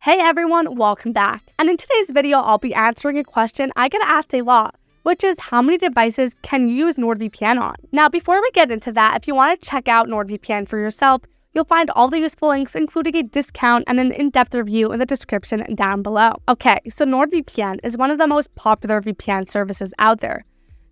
Hey everyone, welcome back. And in today's video, I'll be answering a question I get asked a lot, which is how many devices can you use NordVPN on? Now, before we get into that, if you want to check out NordVPN for yourself, you'll find all the useful links, including a discount and an in-depth review in the description down below. Okay, so NordVPN is one of the most popular VPN services out there,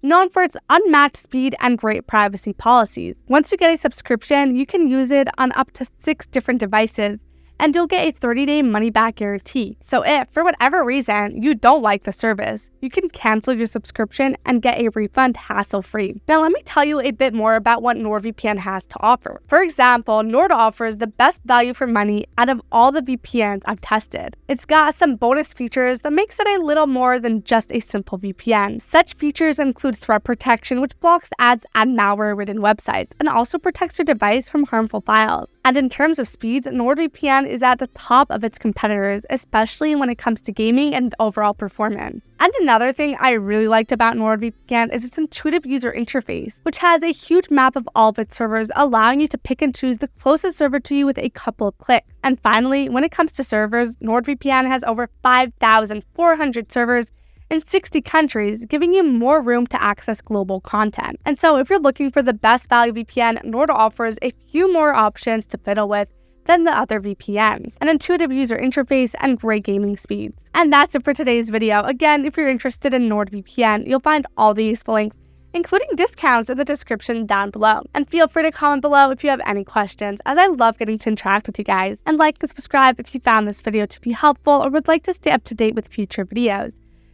known for its unmatched speed and great privacy policies. Once you get a subscription, you can use it on up to 6 different devices, and you'll get a 30-day money-back guarantee. So if, for whatever reason, you don't like the service, you can cancel your subscription and get a refund hassle-free. Now, let me tell you a bit more about what NordVPN has to offer. For example, Nord offers the best value for money out of all the VPNs I've tested. It's got some bonus features that makes it a little more than just a simple VPN. Such features include threat protection, which blocks ads and malware-ridden websites, and also protects your device from harmful files. And in terms of speeds, NordVPN is at the top of its competitors, especially when it comes to gaming and overall performance. And another thing I really liked about NordVPN is its intuitive user interface, which has a huge map of all of its servers, allowing you to pick and choose the closest server to you with a couple of clicks. And finally, when it comes to servers, NordVPN has over 5,400 servers in 60 countries, giving you more room to access global content. And so if you're looking for the best value VPN, Nord offers a few more options to fiddle with than the other VPNs, an intuitive user interface, and great gaming speeds. And that's it for today's video. Again, if you're interested in NordVPN, you'll find all the useful links, including discounts, in the description down below. And feel free to comment below if you have any questions, as I love getting to interact with you guys. And like and subscribe if you found this video to be helpful or would like to stay up to date with future videos.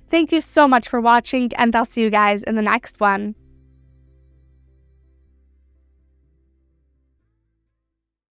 Thank you so much for watching, and I'll see you guys in the next one.